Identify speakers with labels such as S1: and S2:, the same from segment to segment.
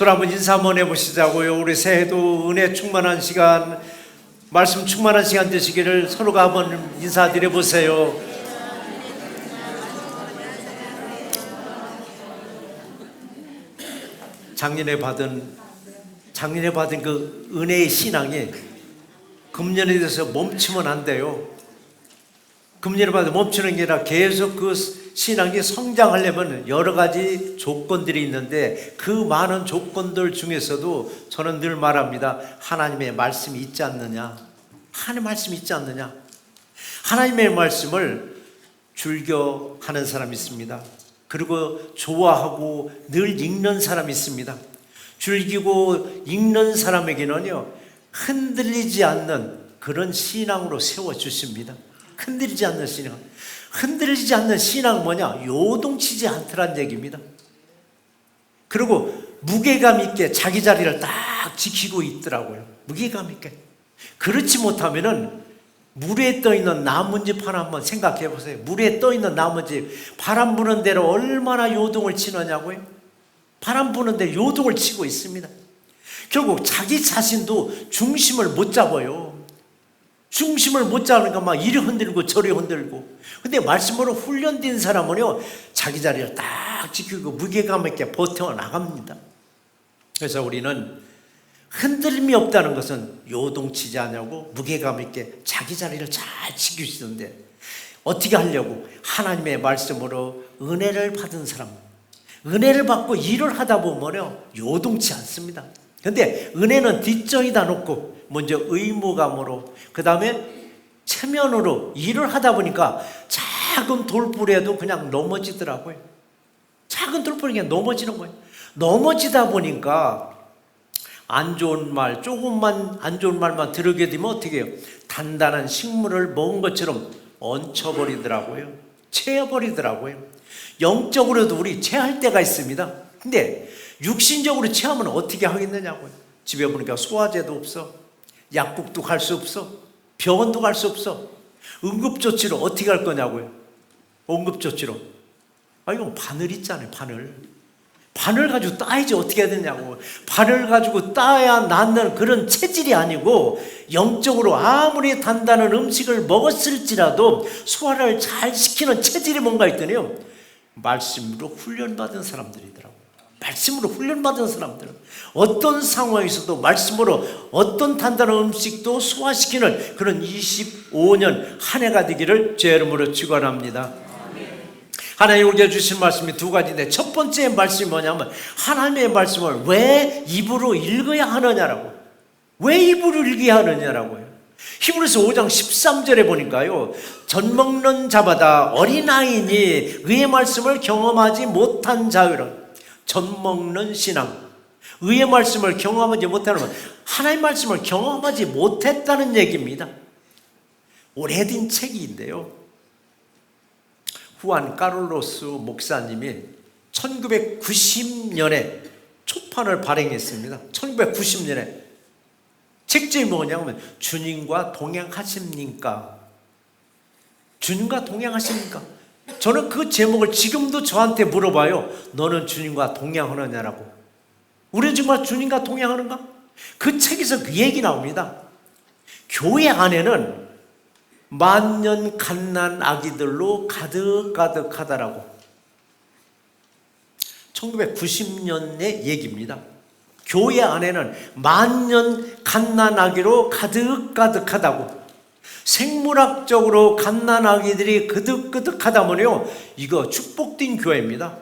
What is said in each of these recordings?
S1: 서로 한번 인사 한번 해보시자고요. 우리 새해도 은혜 충만한 시간, 말씀 충만한 시간 되시기를 서로가 한번 인사드려 보세요. 작년에 받은 그 은혜의 신앙이 금년에 대해서 멈추면 안 돼요. 금년에 받은 멈추는 게 아니라 계속 그 신앙이 성장하려면 여러 가지 조건들이 있는데, 그 많은 조건들 중에서도 저는 늘 말합니다. 하나님의 말씀이 있지 않느냐. 하나님의 말씀이 있지 않느냐. 하나님의 말씀을 즐겨하는 사람이 있습니다. 그리고 좋아하고 늘 읽는 사람이 있습니다. 즐기고 읽는 사람에게는요, 흔들리지 않는 그런 신앙으로 세워주십니다. 흔들리지 않는 신앙. 흔들리지 않는 신앙은 뭐냐? 요동치지 않더란 얘기입니다. 그리고 무게감 있게 자기 자리를 딱 지키고 있더라고요. 무게감 있게. 그렇지 못하면은 물에 떠있는 나뭇잎 하나 한번 생각해 보세요. 물에 떠있는 나뭇잎, 바람 부는 대로 얼마나 요동을 치느냐고요. 바람 부는 대로 요동을 치고 있습니다. 결국 자기 자신도 중심을 못 잡아요. 중심을 못 잡으니까 막 이리 흔들고 저리 흔들고. 근데 말씀으로 훈련된 사람은요, 자기 자리를 딱 지키고 무게감 있게 버텨 나갑니다. 그래서 우리는 흔들림이 없다는 것은 요동치지 않냐고 무게감 있게 자기 자리를 잘 지킬 수 있는데, 어떻게 하려고? 하나님의 말씀으로 은혜를 받은 사람, 은혜를 받고 일을 하다 보면요, 요동치 않습니다. 근데 은혜는 뒷전에다 놓고 먼저 의무감으로, 그 다음에 체면으로 일을 하다 보니까 작은 돌불에도 그냥 넘어지더라고요. 작은 돌불이 그냥 넘어지는 거예요. 넘어지다 보니까 안 좋은 말, 조금만 안 좋은 말만 들으게 되면 어떻게 해요? 단단한 식물을 먹은 것처럼 얹혀버리더라고요. 채워버리더라고요. 영적으로도 우리 체할 때가 있습니다. 근데 육신적으로 체하면 어떻게 하겠느냐고요. 집에 보니까 소화제도 없어, 약국도 갈 수 없어, 병원도 갈 수 없어. 응급조치로 어떻게 할 거냐고요. 응급조치로, 이건 바늘 있잖아요. 바늘 가지고 따야지 어떻게 해야 되냐고. 바늘 가지고 따야 낫는 그런 체질이 아니고, 영적으로 아무리 단단한 음식을 먹었을지라도 소화를 잘 시키는 체질이 뭔가 있더니요, 말씀으로 훈련받은 사람들이더라고요. 말씀으로 훈련받은 사람들은 어떤 상황에서도 말씀으로 어떤 단단한 음식도 소화시키는 그런 25년 한 해가 되기를 제 이름으로 축원합니다. 하나님 우리에게 주신 말씀이 두 가지인데, 첫 번째 말씀이 뭐냐면 하나님의 말씀을 왜 입으로 읽어야 하느냐라고. 왜 입으로 읽어야 하느냐라고요. 히브리서 5장 13절에 보니까요, 젖먹는 자마다 어린아이니 의의 말씀을 경험하지 못한 자유는, 젖먹는 신앙, 의의 말씀을 경험하지 못하는 건 하나님의 말씀을 경험하지 못했다는 얘기입니다. 오래된 책인데요, 후안 카를로스 목사님이 1990년에 초판을 발행했습니다. 1990년에 책제이 뭐냐면 주님과 동행하십니까? 주님과 동행하십니까? 저는 그 제목을 지금도 저한테 물어봐요. 너는 주님과 동행하느냐라고. 우리는 정말 주님과 동행하는가? 그 책에서 그 얘기 나옵니다. 교회 안에는 만년 갓난 아기들로 가득가득하다라고. 1990년의 얘기입니다. 교회 안에는 만년 갓난 아기로 가득가득하다고. 생물학적으로 갓난 아기들이 그득그득하다면요, 이거 축복된 교회입니다.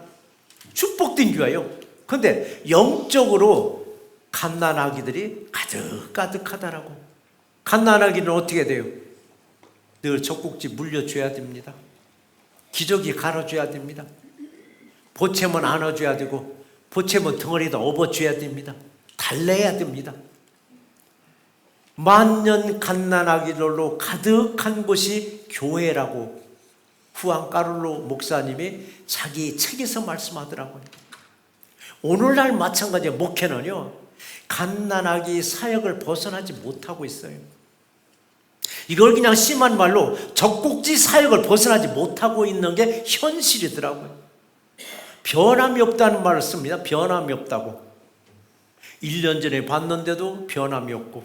S1: 축복된 교회예요. 그런데 영적으로 갓난 아기들이 가득가득하다라고. 갓난 아기는 어떻게 돼요? 늘 젖꼭지 물려줘야 됩니다. 기저귀 갈아줘야 됩니다. 보채면 안아줘야 되고, 보채면 덩어리에다 업어줘야 됩니다. 달래야 됩니다. 만년 갓난아기들로 가득한 곳이 교회라고 후안 카를로 목사님이 자기 책에서 말씀하더라고요. 오늘날 마찬가지로 목회는요, 갓난아기 사역을 벗어나지 못하고 있어요. 이걸 그냥 심한 말로 젖꼭지 사역을 벗어나지 못하고 있는 게 현실이더라고요. 변함이 없다는 말을 씁니다. 변함이 없다고. 1년 전에 봤는데도 변함이 없고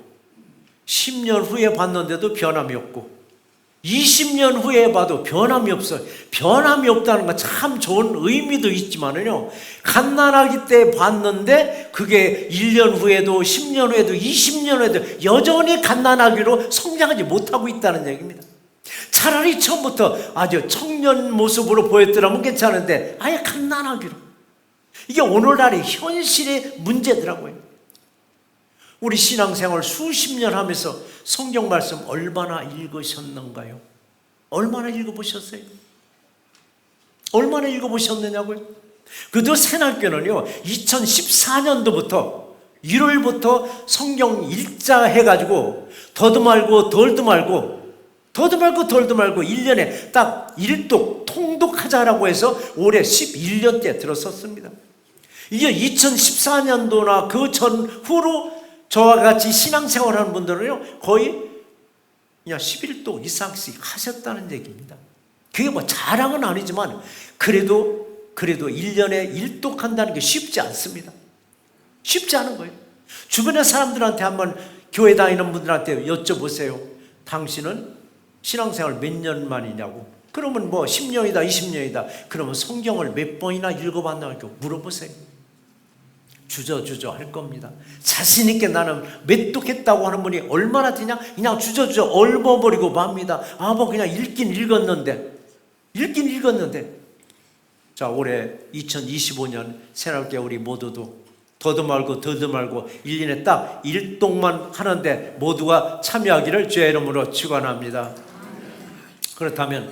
S1: 10년 후에 봤는데도 변함이 없고 20년 후에 봐도 변함이 없어요. 변함이 없다는 건 참 좋은 의미도 있지만은요, 갓난아기 때 봤는데 그게 1년 후에도 10년 후에도 20년 후에도 여전히 갓난아기로 성장하지 못하고 있다는 얘기입니다. 차라리 처음부터 아주 청년 모습으로 보였더라면 괜찮은데 아예 갓난아기로. 이게 오늘날의 현실의 문제더라고요. 우리 신앙생활 수십 년 하면서 성경 말씀 얼마나 읽으셨는가요? 얼마나 읽어보셨어요? 얼마나 읽어보셨느냐고요? 그래도 새날교는요 2014년도부터 1월부터 성경 읽자 해가지고 더도 말고 덜도 말고 1년에 딱 일독 통독하자라고 해서 올해 11년째 들었었습니다. 이게 2014년도나 그 전후로 저와 같이 신앙생활하는 분들은요 거의 그냥 11도 이상씩 하셨다는 얘기입니다. 그게 뭐 자랑은 아니지만 그래도 1년에 1독 한다는 게 쉽지 않습니다. 쉽지 않은 거예요. 주변의 사람들한테 한번 교회 다니는 분들한테 여쭤보세요. 당신은 신앙생활 몇 년 만이냐고. 그러면 뭐 10년이다 20년이다. 그러면 성경을 몇 번이나 읽어봤냐고 물어보세요. 주저주저 할 겁니다. 자신 있게 나는 몇 독했다고 하는 분이 얼마나 되냐? 그냥 주저주저 얼버버리고 맙니다. 뭐 그냥 읽긴 읽었는데. 자, 올해 2025년 새롭게 우리 모두도 더도 말고 1년에 딱 1독만 하는데 모두가 참여하기를 주의 이름으로 축원합니다. 그렇다면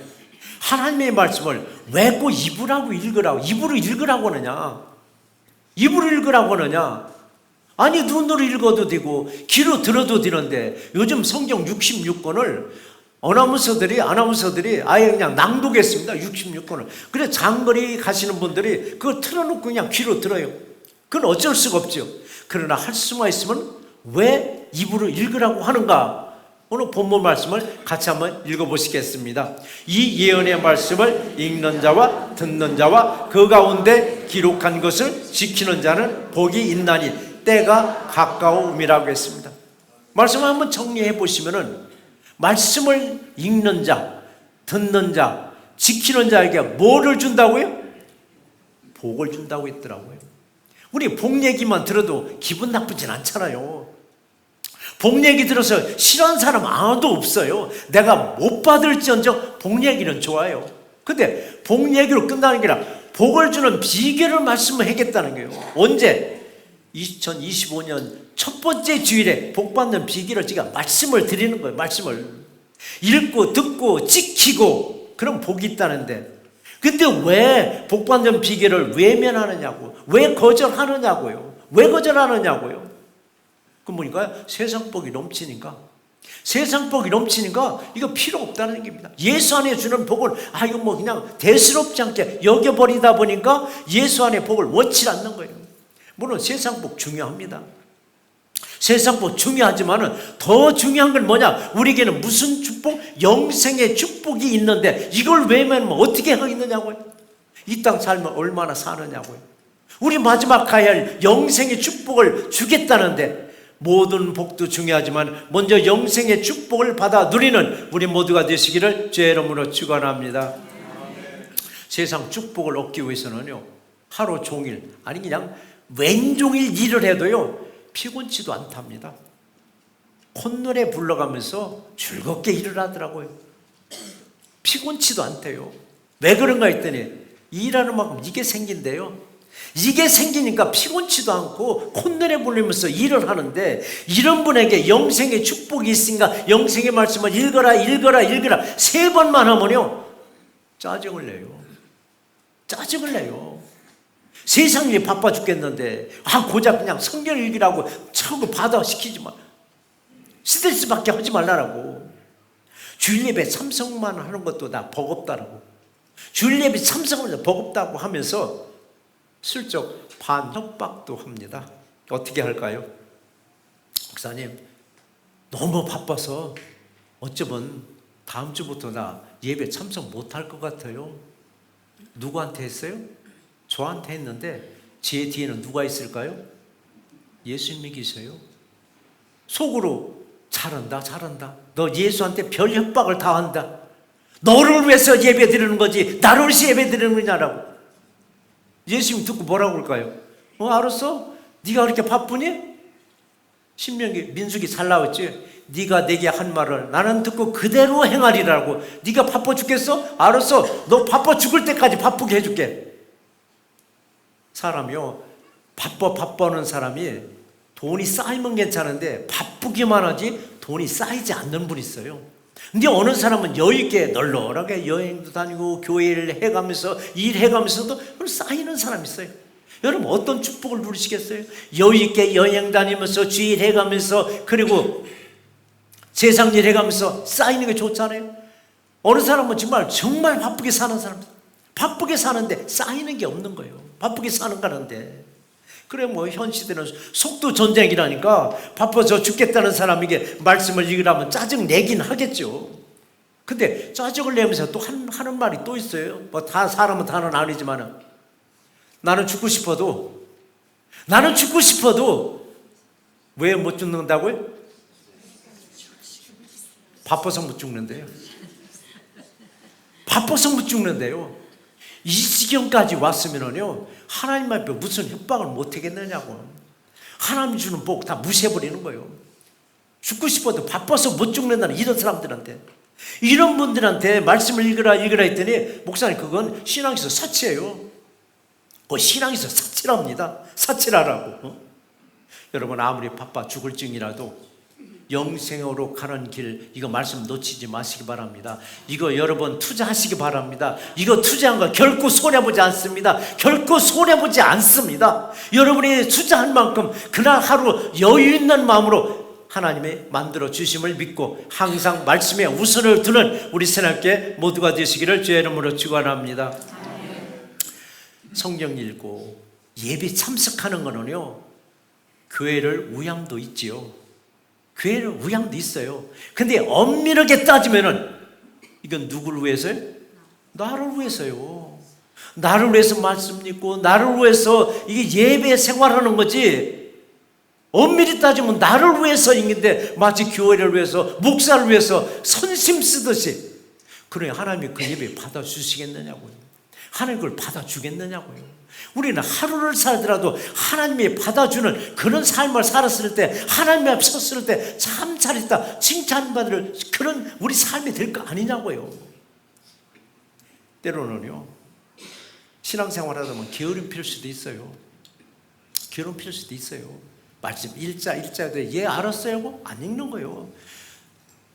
S1: 하나님의 말씀을 왜 꼭 입으로 읽으라고 하느냐? 아니 눈으로 읽어도 되고 귀로 들어도 되는데 요즘 성경 66권을 아나운서들이 아예 그냥 낭독했습니다. 66권을. 그래서 장거리 가시는 분들이 그거 틀어놓고 그냥 귀로 들어요. 그건 어쩔 수가 없죠. 그러나 할 수만 있으면 왜 입으로 읽으라고 하는가? 오늘 본문 말씀을 같이 한번 읽어보시겠습니다. 이 예언의 말씀을 읽는 자와 듣는 자와 그 가운데 기록한 것을 지키는 자는 복이 있나니 때가 가까움이라고 했습니다. 말씀을 한번 정리해 보시면은 말씀을 읽는 자, 듣는 자, 지키는 자에게 뭐를 준다고요? 복을 준다고 했더라고요. 우리 복 얘기만 들어도 기분 나쁘진 않잖아요. 복 얘기 들어서 싫어하는 사람 아무도 없어요. 내가 못 받을지언정 복 얘기는 좋아요. 근데 복 얘기로 끝나는 게 아니라 복을 주는 비결을 말씀을 하겠다는 거예요. 언제? 2025년 첫 번째 주일에 복 받는 비결을 제가 말씀을 드리는 거예요. 말씀을 읽고 듣고 지키고 그런 복이 있다는데, 근데 왜 복 받는 비결을 외면하느냐고, 왜 거절하느냐고요. 그 보니까 세상 복이 넘치니까 이거 필요 없다는 얘기입니다. 예수 안에 주는 복을 이거 뭐 그냥 대수롭지 않게 여겨버리다 보니까 예수 안에 복을 원치 않는 거예요. 물론 세상 복 중요합니다. 세상 복 중요하지만 더 중요한 건 뭐냐? 우리에게는 무슨 축복? 영생의 축복이 있는데 이걸 외면하면 어떻게 하겠느냐고요. 이 땅 살면 얼마나 사느냐고요. 우리 마지막 가야 할 영생의 축복을 주겠다는데, 모든 복도 중요하지만 먼저 영생의 축복을 받아 누리는 우리 모두가 되시기를 주의 이름으로 축원합니다. 세상 축복을 얻기 위해서는요 하루 종일 아니 그냥 왼종일 일을 해도요 피곤치도 않답니다. 콧노래 불러가면서 즐겁게 일을 하더라고요. 피곤치도 않대요. 왜 그런가 했더니 일하는 만큼 이게 생긴대요. 이게 생기니까 피곤치도 않고 콧노래 부르면서 일을 하는데, 이런 분에게 영생의 축복이 있으니까 영생의 말씀을 읽어라 3번만 하면요 짜증을 내요. 세상 일이 바빠 죽겠는데 고작 그냥 성경 읽으라고 자꾸 받아시키지 마. 스트레스 받게 하지 말라라고. 주일 예배 참석만 하는 것도 다 버겁다라고. 주일 예배 참석하면서 버겁다고 하면서 슬쩍 반협박도 합니다. 어떻게 할까요? 목사님 너무 바빠서 어쩌면 다음 주부터 나 예배 참석 못할 것 같아요. 누구한테 했어요? 저한테 했는데 제 뒤에는 누가 있을까요? 예수 믿기세요? 속으로 잘한다 잘한다, 너 예수한테 별 협박을 다 한다, 너를 위해서 예배 드리는 거지 나를 위해서 예배 드리는 거냐라고. 예수님 듣고 뭐라고 그럴까요? 알았어? 네가 그렇게 바쁘니? 신명기 민수기 잘 나왔지? 네가 내게 한 말을 나는 듣고 그대로 행하리라고. 네가 바빠 죽겠어? 알았어, 너 바빠 죽을 때까지 바쁘게 해줄게. 사람이요, 바빠하는 사람이 돈이 쌓이면 괜찮은데 바쁘기만 하지 돈이 쌓이지 않는 분이 있어요. 근데 어느 사람은 여유있게 널널하게 여행도 다니고 교회를 해가면서 일해가면서도 쌓이는 사람이 있어요. 여러분 어떤 축복을 누리시겠어요? 여유있게 여행 다니면서 주일 해가면서 그리고 세상 일 해가면서 쌓이는 게 좋잖아요. 어느 사람은 정말 바쁘게 사는 사람, 바쁘게 사는데 쌓이는 게 없는 거예요. 바쁘게 사는 가는데. 그래 현 시대는 속도 전쟁이라니까 바빠서 죽겠다는 사람에게 말씀을 읽으라면 짜증 내긴 하겠죠. 근데 짜증을 내면서 또 하는 말이 또 있어요. 다 사람은 다는 아니지만 나는 죽고 싶어도 왜 못 죽는다고요? 바빠서 못 죽는데요. 바빠서 못 죽는데요. 이 지경까지 왔으면요 하나님 앞에 무슨 협박을 못 하겠느냐고. 하나님 주는 복 다 무시해버리는 거예요. 죽고 싶어도 바빠서 못 죽는다는 이런 사람들한테, 이런 분들한테 말씀을 읽으라 했더니 목사님 그건 신앙에서 사치예요. 신앙에서 사치랍니다. 사치라라고. 여러분 아무리 바빠 죽을증이라도 영생으로 가는 길, 이거 말씀 놓치지 마시기 바랍니다. 이거 여러분 투자하시기 바랍니다. 이거 투자한 거 결코 손해보지 않습니다. 결코 손해보지 않습니다. 여러분이 투자한 만큼 그날 하루 여유 있는 마음으로 하나님의 만들어 주심을 믿고 항상 말씀에 우선을 두는 우리 새날께 모두가 되시기를 주의 이름으로 축원합니다. 성경 읽고 예배 참석하는 거는요 교회를 위함도 있지요. 교회를 위함도 있어요. 근데 엄밀하게 따지면은 이건 누구를 위해서요? 나를 위해서요. 나를 위해서 말씀 읽고 나를 위해서 이게 예배 생활하는 거지. 엄밀히 따지면 나를 위해서인데 마치 교회를 위해서 목사를 위해서 선심 쓰듯이. 그러니 하나님이 그 예배 받아주시겠느냐고요. 하나님 그걸 받아주겠느냐고요. 우리는 하루를 살더라도 하나님이 받아주는 그런 삶을 살았을 때, 하나님 앞에 섰을 때 참 잘했다 칭찬받을 그런 우리 삶이 될 거 아니냐고요. 때로는요 신앙생활 하다 보면 게으름 필 수도 있어요. 게으름 필 수도 있어요. 말씀 일자도 알았어요 하고 안 읽는 거예요.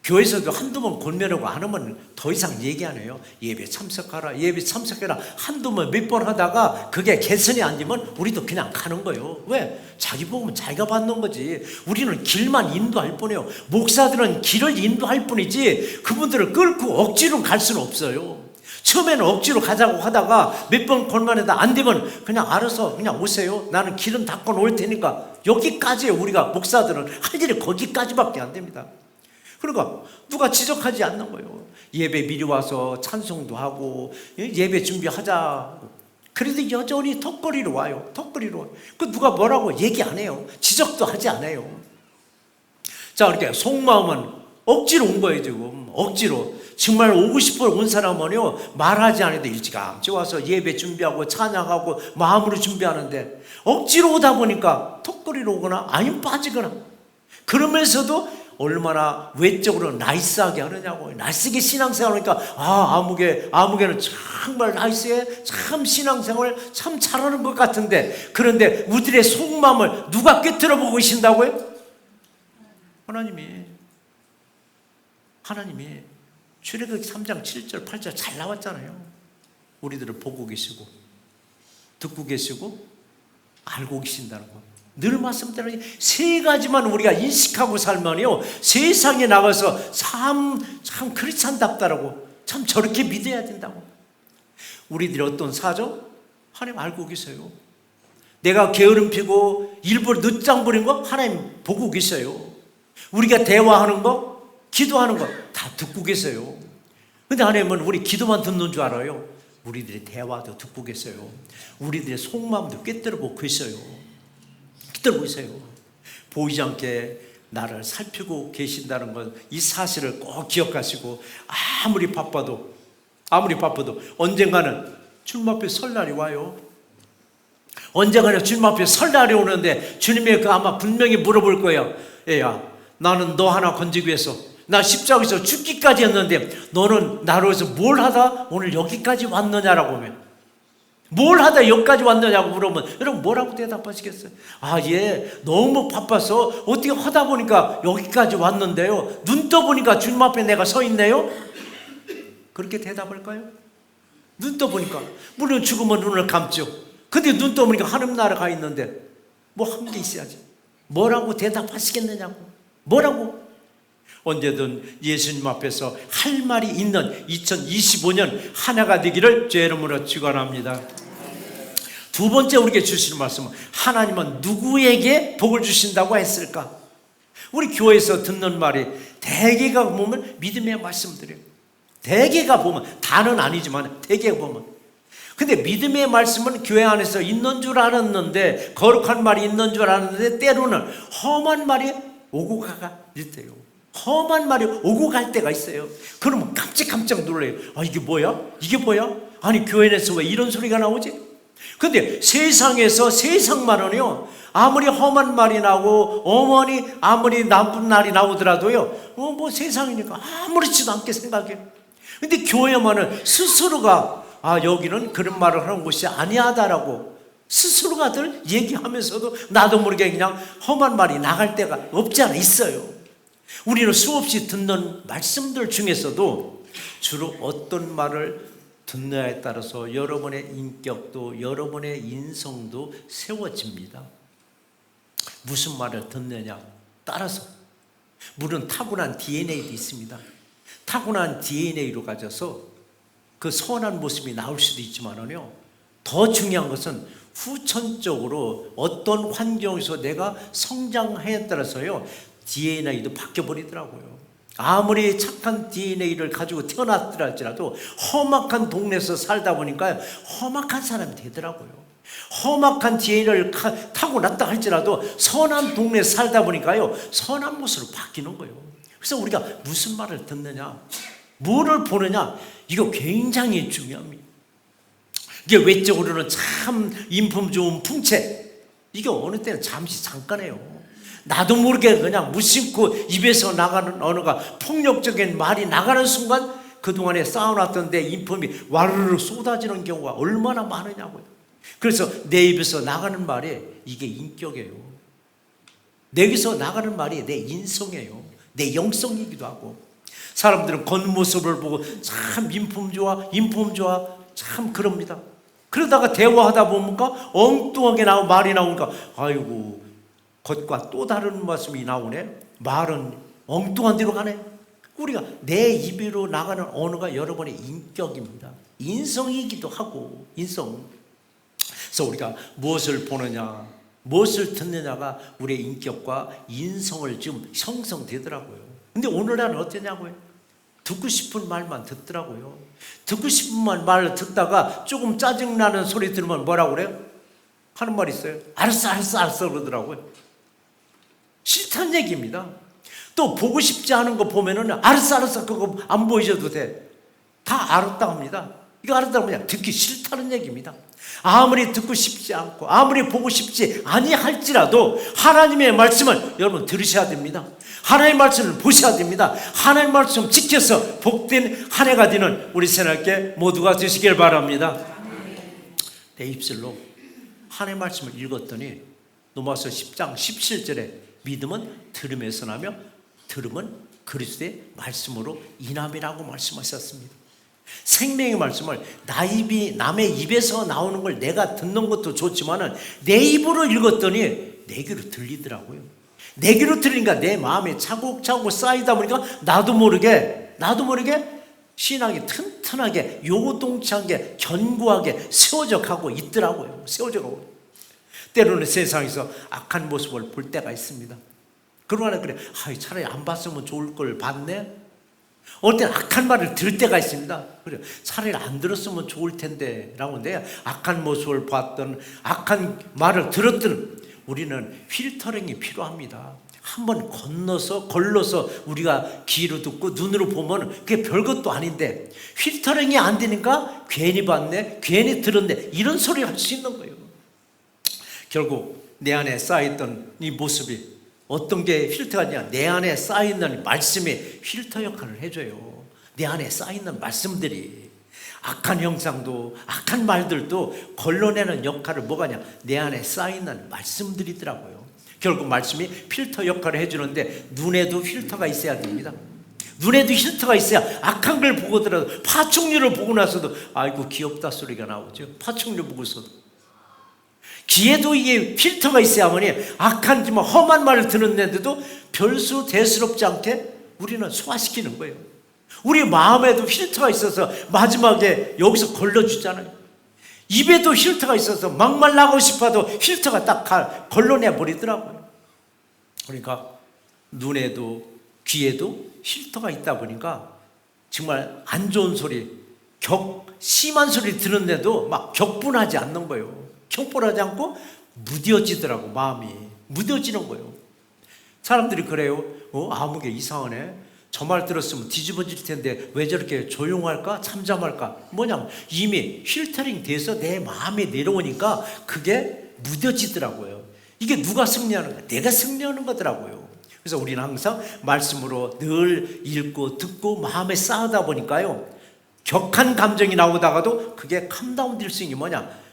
S1: 교회에서도 한두 번 권면하고 안 하면 더 이상 얘기 안 해요. 예배 참석하라, 예배 참석해라. 한두 번 몇 번 하다가 그게 개선이 안 되면 우리도 그냥 가는 거예요. 왜? 자기 복음은 자기가 받는 거지. 우리는 길만 인도할 뿐이에요. 목사들은 길을 인도할 뿐이지 그분들을 끌고 억지로 갈 수는 없어요. 처음에는 억지로 가자고 하다가 몇 번 권면하다 안 되면 그냥 알아서 그냥 오세요. 나는 길은 닦고 놓을 테니까. 여기까지예요. 우리가 목사들은 할 일이 거기까지밖에 안 됩니다. 그러니까 누가 지적하지 않는 거예요. 예배 미리 와서 찬송도 하고 예배 준비하자. 그래도 여전히 턱걸이로 와요. 턱걸이로. 그 누가 뭐라고 얘기 안 해요. 지적도 하지 않아요. 자, 이렇게 속마음은 억지로 온 거예요. 지금 억지로. 정말 오고 싶어 온 사람은요 말하지 않아도 일찌감치 와서 예배 준비하고 찬양하고 마음으로 준비하는데 억지로 오다 보니까 턱걸이로 오거나 아니면 빠지거나. 그러면서도 얼마나 외적으로 나이스하게 하느냐고. 나이스하게 신앙생활 하니까 아무개는 정말 나이스해, 참 신앙생활 참 잘하는 것 같은데, 그런데 우리들의 속마음을 누가 꿰뚫어 보고 계신다고요? 하나님이 출애굽기 3장 7절 8절 잘 나왔잖아요. 우리들을 보고 계시고 듣고 계시고 알고 계신다는 거. 늘 말씀대로 세 가지만 우리가 인식하고 살면요 세상에 나가서 참 크리스찬답다라고 참 저렇게 믿어야 된다고. 우리들이 어떤 사정? 하나님 알고 계세요. 내가 게으름 피고 일부러 늦장 부린 거 하나님 보고 계세요. 우리가 대화하는 거, 기도하는 거 다 듣고 계세요. 근데 하나님은 우리 기도만 듣는 줄 알아요. 우리들의 대화도 듣고 계세요. 우리들의 속마음도 꿰뚫어 보고 계세요. 꿰뚫어 보세요. 보이지 않게 나를 살피고 계신다는 것, 이 사실을 꼭 기억하시고 아무리 바빠도 언젠가는 주님 앞에 설 날이 와요. 언젠가는 주님 앞에 설 날이 오는데 주님이 아마 분명히 물어볼 거예요. 얘야, 나는 너 하나 건지기 위해서 나 십자가에서 죽기까지 했는데 너는 나로 해서 뭘 하다 오늘 여기까지 왔느냐라고 하면, 뭘 하다 여기까지 왔느냐고 물으면 여러분 뭐라고 대답하시겠어요? 너무 바빠서 어떻게 하다 보니까 여기까지 왔는데요, 눈 떠보니까 주님 앞에 내가 서 있네요? 그렇게 대답할까요? 눈 떠보니까, 물론 죽으면 눈을 감죠. 근데 눈 떠보니까 하늘나라 가 있는데 뭐 한 게 있어야지. 뭐라고 대답하시겠느냐고. 뭐라고? 언제든 예수님 앞에서 할 말이 있는 2025년 한 해가 되기를 주의 이름으로 축원합니다. 두 번째 우리에게 주시는 말씀은, 하나님은 누구에게 복을 주신다고 했을까? 우리 교회에서 듣는 말이 대개가 보면 믿음의 말씀들이에요. 대개가 보면, 다는 아니지만 대개가 보면. 근데 믿음의 말씀은 교회 안에서 있는 줄 알았는데, 거룩한 말이 있는 줄 알았는데 때로는 험한 말이 오고 가가 있대요. 험한 말이 오고 갈 때가 있어요. 그러면 깜짝깜짝 놀라요. 이게 뭐야? 이게 뭐야? 아니 교회에서 왜 이런 소리가 나오지? 근데 세상에서 세상 말은요, 아무리 험한 말이 나오고 아무리 나쁜 말이 나오더라도요, 뭐 세상이니까 아무렇지도 않게 생각해요. 근데 교회만은 스스로가 여기는 그런 말을 하는 곳이 아니하다라고 스스로가들 얘기하면서도 나도 모르게 그냥 험한 말이 나갈 때가 없지 않아 있어요. 우리는 수없이 듣는 말씀들 중에서도 주로 어떤 말을 듣느냐에 따라서 여러분의 인격도 여러분의 인성도 세워집니다. 무슨 말을 듣느냐 따라서, 물론 타고난 DNA도 있습니다. 타고난 DNA로 가져서 그 선한 모습이 나올 수도 있지만요, 더 중요한 것은 후천적으로 어떤 환경에서 내가 성장하에 따라서요 DNA도 바뀌어버리더라고요. 아무리 착한 DNA를 가지고 태어났더라 할지라도 험악한 동네에서 살다 보니까 험악한 사람이 되더라고요. 험악한 DNA를 타고났다 할지라도 선한 동네에 살다 보니까요 선한 모습으로 바뀌는 거예요. 그래서 우리가 무슨 말을 듣느냐, 뭐를 보느냐, 이거 굉장히 중요합니다. 이게 외적으로는 참 인품 좋은 풍채, 이게 어느 때는 잠시 잠깐이에요. 나도 모르게 그냥 무심코 입에서 나가는 언어가 폭력적인 말이 나가는 순간 그동안에 쌓아놨던 데 인품이 와르르 쏟아지는 경우가 얼마나 많으냐고요. 그래서 내 입에서 나가는 말이 이게 인격이에요. 내 입에서 나가는 말이 내 인성이에요. 내 영성이기도 하고. 사람들은 겉모습을 보고 참 인품 좋아 참 그럽니다. 그러다가 대화하다 보니까 엉뚱하게 말이 나오니까 아이고, 겉과 또 다른 말씀이 나오네. 말은 엉뚱한 데로 가네. 우리가 내 입으로 나가는 언어가 여러분의 인격입니다. 인성이기도 하고, 인성. 그래서 우리가 무엇을 보느냐, 무엇을 듣느냐가 우리의 인격과 인성을 좀 형성되더라고요. 근데 오늘날은 어떠냐고요? 듣고 싶은 말만 듣더라고요. 듣고 싶은 말을 듣다가 조금 짜증나는 소리 들으면 뭐라고 그래요? 하는 말 있어요. 알았어 그러더라고요. 싫다는 얘기입니다. 또 보고 싶지 않은 거 보면은 알았어 그거 안 보여줘도 돼. 다 알았다 합니다. 이거 알았다 하면 듣기 싫다는 얘기입니다. 아무리 듣고 싶지 않고 아무리 보고 싶지 아니할지라도 하나님의 말씀을 여러분 들으셔야 됩니다. 하나님의 말씀을 보셔야 됩니다. 하나님의 말씀 지켜서 복된 한 해가 되는 우리 새날께 모두가 되시길 바랍니다. 내 입술로 하나님의 말씀을 읽었더니 로마서 10장 17절에 믿음은 들음에서 나며 들음은 그리스도의 말씀으로 인함이라고 말씀하셨습니다. 생명의 말씀을 남의 입에서 나오는 걸 내가 듣는 것도 좋지만 내 입으로 읽었더니 내 귀로 들리더라고요. 내 귀로 들리니까 내 마음에 차곡차곡 쌓이다 보니까 나도 모르게 신앙이 튼튼하게 요동치않게 견고하게 세워져 가고 있더라고요. 세워져 가고. 때로는 세상에서 악한 모습을 볼 때가 있습니다. 그러나 그래, 차라리 안 봤으면 좋을 걸 봤네. 어느 때는 악한 말을 들을 때가 있습니다. 그래, 차라리 안 들었으면 좋을 텐데 라고. 내가 악한 모습을 봤던, 악한 말을 들었던, 우리는 필터링이 필요합니다. 한번 걸러서 우리가 귀로 듣고 눈으로 보면 그게 별것도 아닌데 필터링이 안 되니까 괜히 봤네, 괜히 들었네, 이런 소리 할 수 있는 거예요. 결국 내 안에 쌓여있던 이 모습이 어떤 게 필터가 아니냐, 내 안에 쌓여있는 말씀이 필터 역할을 해줘요. 내 안에 쌓여있는 말씀들이 악한 형상도 악한 말들도 걸러내는 역할을 뭐가 하냐, 내 안에 쌓여있는 말씀들이더라고요. 결국 말씀이 필터 역할을 해주는데 눈에도 필터가 있어야 됩니다. 눈에도 필터가 있어야 악한 걸 보고더라도, 파충류를 보고 나서도 아이고 귀엽다 소리가 나오죠. 파충류 보고서도. 귀에도 이게 필터가 있어야만이 악한 험한 말을 듣는데도 별수 대수롭지 않게 우리는 소화시키는 거예요. 우리 마음에도 필터가 있어서 마지막에 여기서 걸러주잖아요. 입에도 필터가 있어서 막말 나고 싶어도 필터가 딱 걸러내 버리더라고요. 그러니까 눈에도 귀에도 필터가 있다 보니까 정말 안 좋은 소리, 심한 소리 듣는데도 막 격분하지 않는 거예요. 격분하지 않고 무뎌지더라고. 마음이 무뎌지는 거예요. 사람들이 그래요. 아무게 이상하네, 저 말 들었으면 뒤집어질 텐데 왜 저렇게 조용할까, 참잠할까. 뭐냐면 이미 필터링 돼서 내 마음에 내려오니까 그게 무뎌지더라고요. 이게 누가 승리하는 거야? 내가 승리하는 거더라고요. 그래서 우리는 항상 말씀으로 늘 읽고 듣고 마음에 쌓다 보니까요, 격한 감정이 나오다가도 그게 캄다운 될 수 있는 게 뭐냐,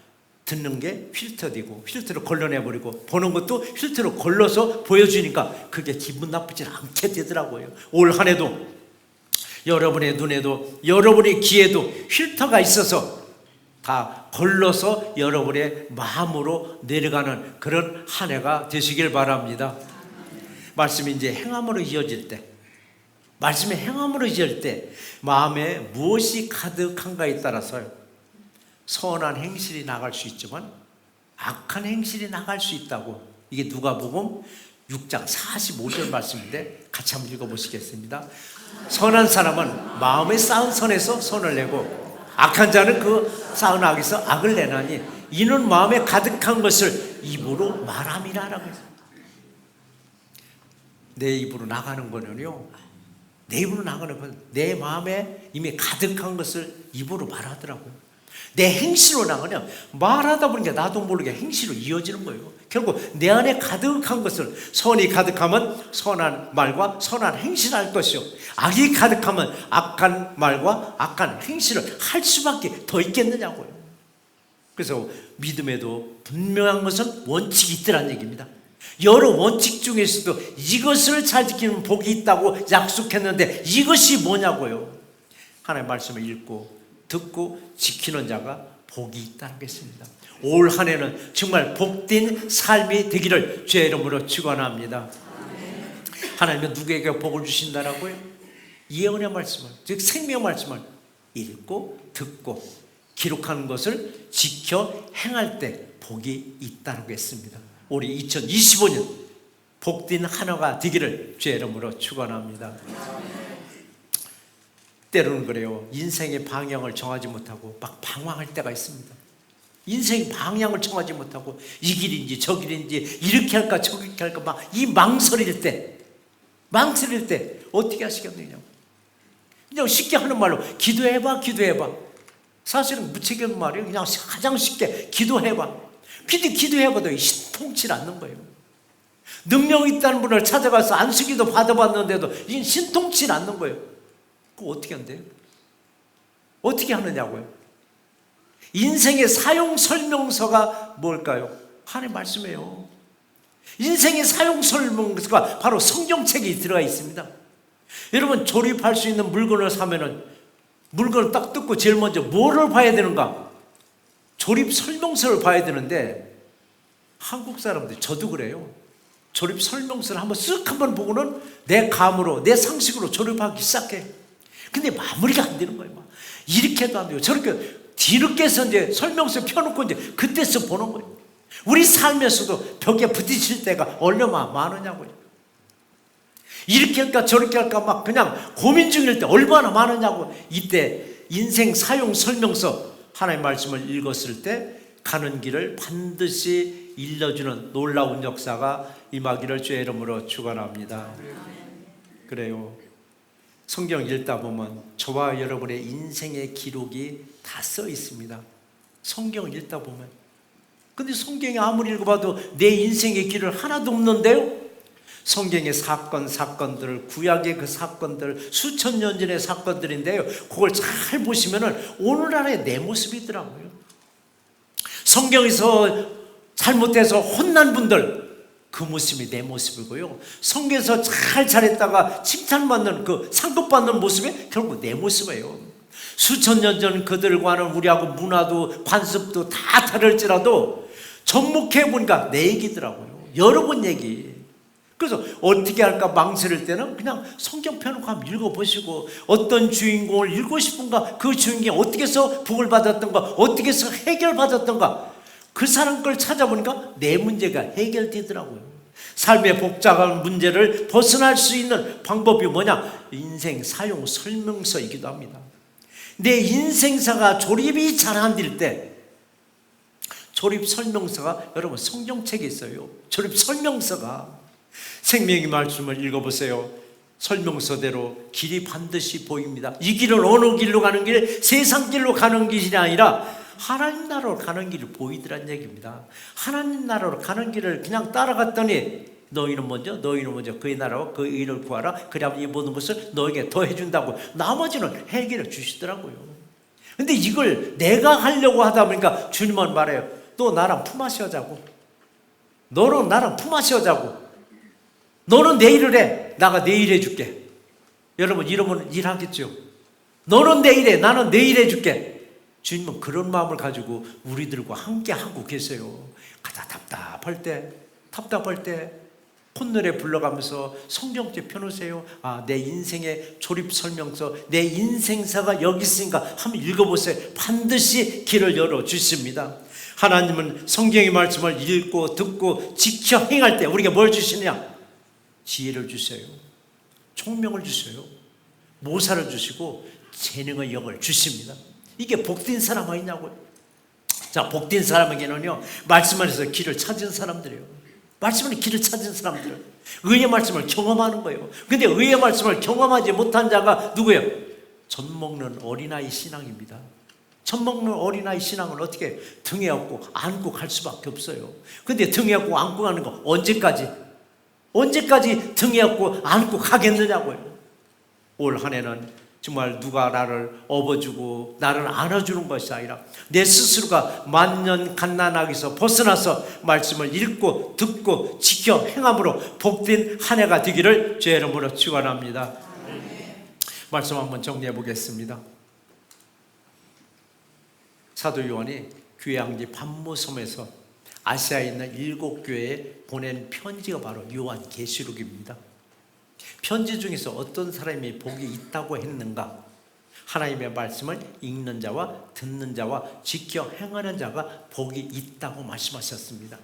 S1: 듣는 게 필터되고 필터로 걸러내버리고 보는 것도 필터로 걸러서 보여주니까 그게 기분 나쁘지 않게 되더라고요. 올 한 해도 여러분의 눈에도 여러분의 귀에도 필터가 있어서 다 걸러서 여러분의 마음으로 내려가는 그런 한 해가 되시길 바랍니다. 말씀이 이제 행함으로 이어질 때, 말씀이 행함으로 이어질 때 마음에 무엇이 가득한가에 따라서요, 선한 행실이 나갈 수 있지만 악한 행실이 나갈 수 있다고. 이게 누가복음 6장 45절 말씀인데 같이 한번 읽어보시겠습니다. 선한 사람은 마음에 쌓은 선에서 선을 내고 악한 자는 그 쌓은 악에서 악을 내나니 이는 마음에 가득한 것을 입으로 말함이라라고 했어요. 내 입으로 나가는 거는요, 내 입으로 나가는 건 내 마음에 이미 가득한 것을 입으로 말하더라고요. 내 행실로 나가면 말하다 보니까 나도 모르게 행실로 이어지는 거예요. 결국 내 안에 가득한 것을, 선이 가득하면 선한 말과 선한 행실을 할 것이요, 악이 가득하면 악한 말과 악한 행실을 할 수밖에 더 있겠느냐고요. 그래서 믿음에도 분명한 것은 원칙이 있더란 얘기입니다. 여러 원칙 중에서도 이것을 잘 지키면 복이 있다고 약속했는데 이것이 뭐냐고요. 하나님의 말씀을 읽고 듣고 지키는 자가 복이 있다는 것입니다. 올 한 해는 정말 복된 삶이 되기를 주의 이름으로 축원합니다. 하나님은 누구에게 복을 주신다라고요? 예언의 말씀을, 즉 생명의 말씀을 읽고 듣고 기록하는 것을 지켜 행할 때 복이 있다고 했습니다. 우리 2025년 복된 한 해가 되기를 주의 이름으로 축원합니다. 때로는 그래요. 인생의 방향을 정하지 못하고 막 방황할 때가 있습니다. 인생의 방향을 정하지 못하고 이 길인지 저 길인지 이렇게 할까 저렇게 할까 막 이 망설일 때 어떻게 하시겠느냐. 그냥 쉽게 하는 말로 기도해봐. 사실은 무책임한 말이에요. 그냥 가장 쉽게 기도해봐. 근데 기도해봐도 신통치 않는 거예요. 능력 있다는 분을 찾아가서 안수기도 받아봤는데도 신통치 않는 거예요. 그거 어떻게 한대요? 어떻게 하느냐고요? 인생의 사용 설명서가 뭘까요? 하나님의 말씀이에요. 인생의 사용 설명서가 바로 성경책이 들어가 있습니다. 여러분, 조립할 수 있는 물건을 사면은 물건을 딱 뜯고 제일 먼저 뭐를 봐야 되는가? 조립 설명서를 봐야 되는데 한국 사람들, 저도 그래요. 조립 설명서를 한번 보고는 내 감으로, 내 상식으로 조립하기 시작해. 근데 마무리가 안 되는 거예요. 이렇게도 안 돼요. 저렇게 뒤늦게서 이제 설명서 펴놓고 이제 그때서 보는 거예요. 우리 삶에서도 벽에 부딪힐 때가 얼마나 많으냐고요. 이렇게 할까 저렇게 할까 막 그냥 고민 중일 때 얼마나 많으냐고. 이때 인생 사용 설명서 하나님의 말씀을 읽었을 때 가는 길을 반드시 일러주는 놀라운 역사가 임하기를 주의 이름으로 축원합니다. 그래요. 성경 읽다 보면 저와 여러분의 인생의 기록이 다 써 있습니다. 성경 읽다 보면. 근데 성경에 아무리 읽어봐도 내 인생의 길을 하나도 없는데요. 성경의 사건들, 구약의 그 사건들, 수천 년 전의 사건들인데요, 그걸 잘 보시면은 오늘날의 내 모습이더라고요. 성경에서 잘못해서 혼난 분들, 그 모습이 내 모습이고요, 성경에서 잘 잘했다가 칭찬받는 그 상급받는 모습이 결국 내 모습이에요. 수천 년 전 그들과는 우리하고 문화도 관습도 다 다를지라도 접목해 보니까 내 얘기더라고요. 여러분 얘기. 그래서 어떻게 할까 망설일 때는 그냥 성경 펴놓고 한번 읽어보시고, 어떤 주인공을 읽고 싶은가, 그 주인공이 어떻게 해서 복을 받았던가, 어떻게 해서 해결받았던가, 그 사람 걸 찾아보니까 내 문제가 해결되더라고요. 삶의 복잡한 문제를 벗어날 수 있는 방법이 뭐냐? 인생 사용 설명서이기도 합니다. 내 인생사가 조립이 잘 안 될 때, 조립 설명서가, 여러분 성경책에 있어요. 조립 설명서가. 생명의 말씀을 읽어보세요. 설명서대로 길이 반드시 보입니다. 이 길은 어느 길로 가는 길, 세상 길로 가는 길이 아니라 하나님 나라로 가는 길이 보이더란 얘기입니다. 하나님 나라로 가는 길을 그냥 따라갔더니 너희는 먼저 그의 나라와 그 일을 구하라. 그래야 이 모든 것을 너에게 더해준다고, 나머지는 해결해 주시더라고요. 근데 이걸 내가 하려고 하다 보니까 주님은 말해요. 너 나랑 품앗이 하자고. 너는 나랑 품앗이 하자고. 너는 내일을 해. 나가 내일 해줄게. 여러분 이러면 일하겠죠. 너는 내일 해. 나는 내일 해줄게. 주님은 그런 마음을 가지고 우리들과 함께 하고 계세요. 가다 답답할 때 콧노래 불러가면서 성경책 펴놓으세요. 아, 내 인생의 조립 설명서, 내 인생사가 여기 있으니까 한번 읽어보세요. 반드시 길을 열어주십니다. 하나님은 성경의 말씀을 읽고 듣고 지켜 행할 때 우리가 뭘 주시냐? 지혜를 주세요. 총명을 주세요. 모사를 주시고 재능의 영을 주십니다. 이게 복된 사람 아니냐고요. 자, 복된 사람에게는요, 말씀 안에서 길을 찾은 사람들이에요. 말씀 안에 길을 찾은 사람들, 의의 말씀을 경험하는 거예요. 근데 의의 말씀을 경험하지 못한 자가 누구예요? 젖먹는 어린아이 신앙입니다. 젖먹는 어린아이 신앙은 어떻게 등에 업고 안고 갈 수밖에 없어요. 근데 등에 업고 안고 가는 거 언제까지 등에 업고 안고 가겠느냐고요. 올 한 해는 정말 누가 나를 업어주고 나를 안아주는 것이 아니라 내 스스로가 만년 갓난아기에서 벗어나서 말씀을 읽고 듣고 지켜 행함으로 복된 한 해가 되기를 주의 이름으로 축원합니다. 말씀 한번 정리해 보겠습니다. 사도 요한이 교회양지 반모섬에서 아시아에 있는 7교회에 보낸 편지가 바로 요한계시록입니다. 편지 중에서 어떤 사람이 복이 있다고 했는가? 하나님의 말씀을 읽는 자와 듣는 자와 지켜 행하는 자가 복이 있다고 말씀하셨습니다.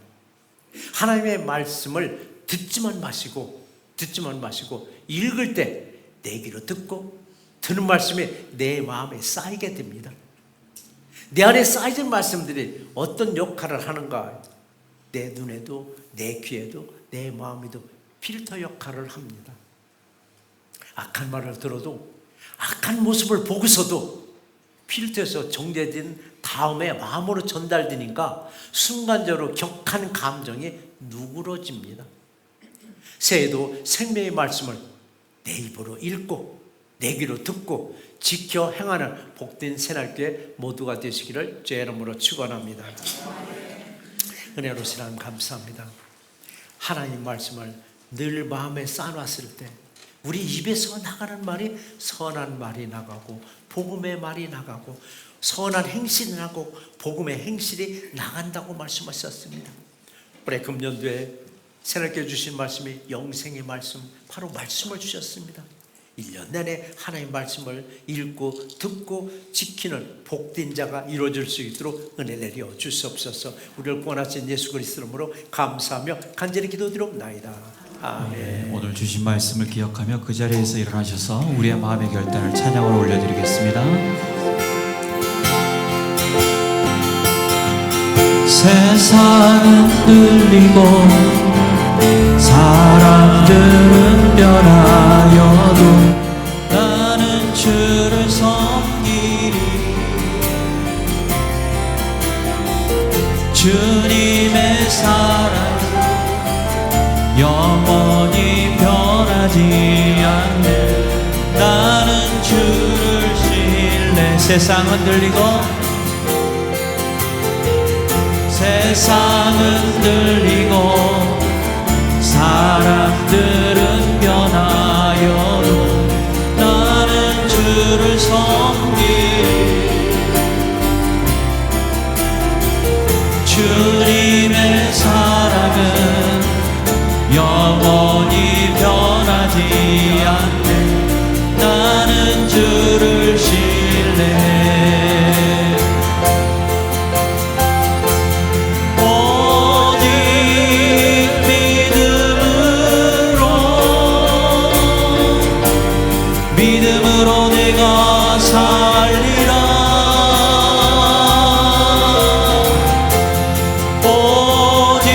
S1: 하나님의 말씀을 듣지만 마시고 읽을 때 내 귀로 듣고 듣는 말씀이 내 마음에 쌓이게 됩니다. 내 안에 쌓이는 말씀들이 어떤 역할을 하는가? 내 눈에도 내 귀에도 내 마음에도 필터 역할을 합니다. 악한 말을 들어도, 악한 모습을 보고서도 필터에서 정제된 다음에 마음으로 전달되니까 순간적으로 격한 감정이 누그러집니다. 새해도 생명의 말씀을 내 입으로 읽고 내 귀로 듣고 지켜 행하는 복된 새날교회 모두가 되시기를 주의 이름으로 축원합니다. 은혜로우신 하나님 감사합니다. 하나님 말씀을 늘 마음에 쌓아놨을 때 우리 입에서 나가는 말이 선한 말이 나가고 복음의 말이 나가고 선한 행실이 나가고 복음의 행실이 나간다고 말씀하셨습니다. 올해 금년도에 새롭게 주신 말씀이 영생의 말씀, 바로 말씀을 주셨습니다. 1년 내내 하나님의 말씀을 읽고 듣고 지키는 복된 자가 이루어질 수 있도록 은혜 내려 주시옵소서. 우리를 구원하신 예수 그리스도 이름으로 감사하며 간절히 기도드리옵나이다. 아멘.
S2: 오늘 주신 말씀을 기억하며 그 자리에서 일어나셔서 우리의 마음의 결단을 찬양으로 올려드리겠습니다. 세상은 흔들리고 사람들은 변하여도 나는 주를 섬기리. 주님의 사랑 영원히 변하지 않네. 나는 주를 신뢰. 세상 흔들리고 세상은 흔들리고 사람들은 변하여도 나는 주를 섬기리. 주님의 사랑은 영원히 변하지 않네. 나는 주를 신뢰해. 믿음으로 내가 살리라. 오직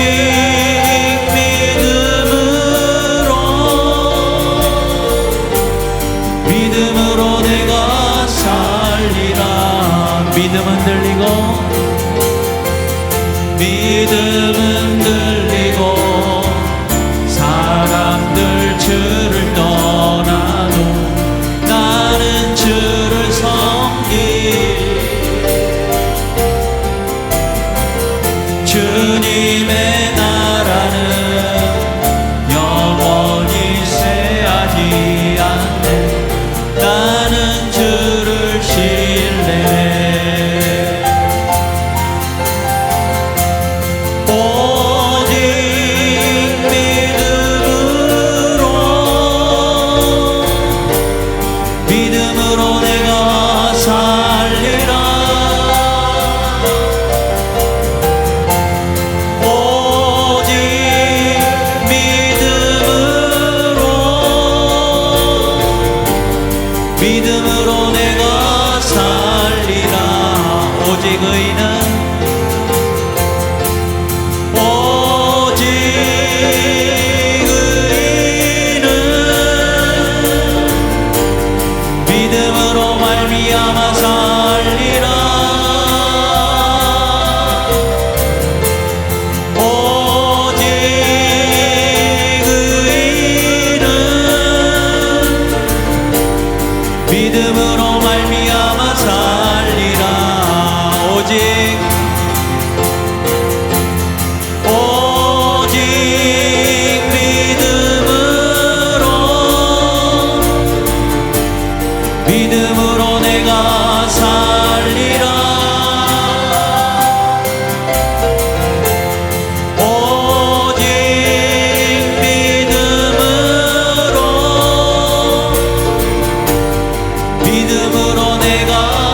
S2: 믿음으로 내가 살리라. 믿음은 들리고 믿음은 들리고 사람들 주를 떠나도 나는 주를 섬기리. 주님의 나라는 영원히 쇠하지 않네. 나는 주를 신뢰해. 오직 믿음으로 내가 살리라. 오직 믿음으로 내가 살리라. 오직 의인은 믿음으로 말미암아 살리라. 오직 의인은 믿음으로 말미암아 살리라. 오직 믿음으로 내가 살리라. 오직 믿음으로 내가